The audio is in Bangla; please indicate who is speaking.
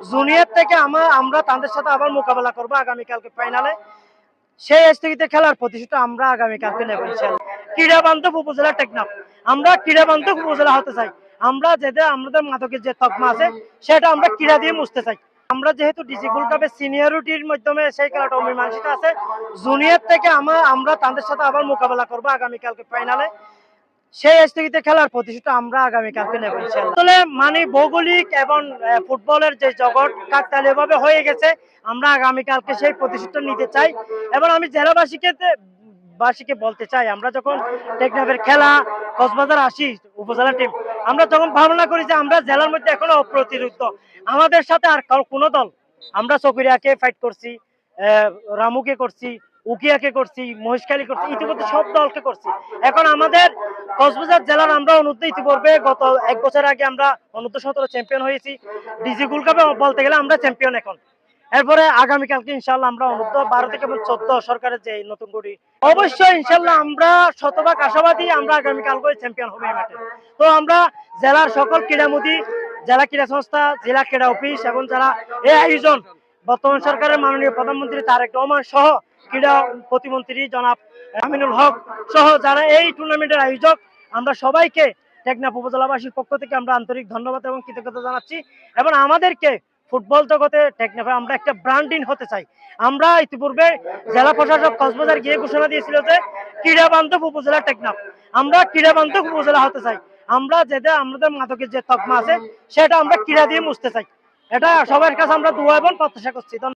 Speaker 1: জুনিয়র থেকে আমরা তাদের সাথে আবার মোকাবেলা করবো আগামীকালকে ফাইনালে। সেই স্থগিতে খেলার প্রতিষ্ঠা আমরা আগামীকালকে নেব ইনশাআল্লাহ। ক্রীড়া বান্ধব উপজেলা টেকনাফ, আমরা ক্রীড়া বান্ধব উপজেলা হতে চাই। আমরা যেটা আমাদের মাদকের যে তকমা আছে সেটা আমরা ক্রীড়া দিয়ে মুছতে চাই। আমরা যেহেতু ডিসি গোল্ড কাপের সিনিয়রিটির মাধ্যমে সেই খেলাটা অমীমাংসিত আছে, জুনিয়র থেকে আমরা তাদের সাথে আবার মোকাবেলা করবো আগামীকালকে ফাইনালে। সেই স্থগিতে খেলার প্রতিষ্ঠা আমরা আগামীকালকে নেব ইনশাআল্লাহ। আসলে মানে ভৌগোলিক এবং ফুটবলের যে জগৎ কাকতালীয়ভাবে হয়ে গেছে, আমরা আগামীকালকে সেই প্রতিষ্ঠা নিতে চাই। এবং আমি জেলাবাসীকে বলতে চাই, আমরা যখন টেকনাফের খেলা কক্সবাজার আসি উপজেলা টিম, আমরা তখন ভাবনা করি যে আমরা জেলার মধ্যে এখনো অপ্রতিরোধ, আমাদের সাথে আর কোনো দল, আমরা চকরিয়াকে ফাইট করছি, রামুকে করছি, উকিয়াকে করছি, মহেশখালী করছি, ইতিমধ্যে সব দলকে করছি। এখন আমাদের কক্সবাজার জেলার আমরা অনূর্ধ্ব ইতিপূর্বে গত 1 বছর আগে আমরা অনূর্ধ্ব 17 চ্যাম্পিয়ন হয়েছি। ডিসি গোল্ড কাপে বলতে গেলে আমরা চ্যাম্পিয়ন এখন। এরপরে আগামীকালকে ইনশাল্লাহ আমরা অনূর্ধ্ব 12 থেকে 14 সরকারের যে নতুন গড়ি, অবশ্যই ইনশাল্লাহ আমরা শতভাগ আশাবাদী আমরা আগামীকালকে চ্যাম্পিয়ন হবে এই মাঠে। তো আমরা জেলার সকল ক্রীড়ামোদী, জেলা ক্রীড়া সংস্থা, জেলা ক্রীড়া অফিস এবং যারা এই আয়োজন বর্তমান সরকারের মাননীয় প্রধানমন্ত্রী তারেক রহমান সহ ক্রীড়া প্রতিমন্ত্রী জনাব আমিনুল হক সহ যারা এই টুর্নামেন্টের আয়োজক, আমরা সবাইকে টেকনাফ উপজেলাবাসীর পক্ষ থেকে আমরা আন্তরিক ধন্যবাদ এবং কৃতজ্ঞতা জানাচ্ছি। এবং আমাদেরকে ফুটবল জগতে টেকনাফে আমরা একটা ব্র্যান্ডিং হতে চাই। আমরা ইতিপূর্বে জেলা প্রশাসক কক্সবাজার গিয়ে ঘোষণা দিয়েছিল যে ক্রীড়া বান্ধব উপজেলা টেকনাফ, আমরা ক্রীড়া বান্ধব উপজেলা হতে চাই। আমরা যেটা আমাদের মাদকের যে তকমা আছে সেটা আমরা ক্রীড়া দিয়ে মুছতে চাই। এটা সবার কাছে আমরা দোয়া এবং প্রত্যাশা করছি।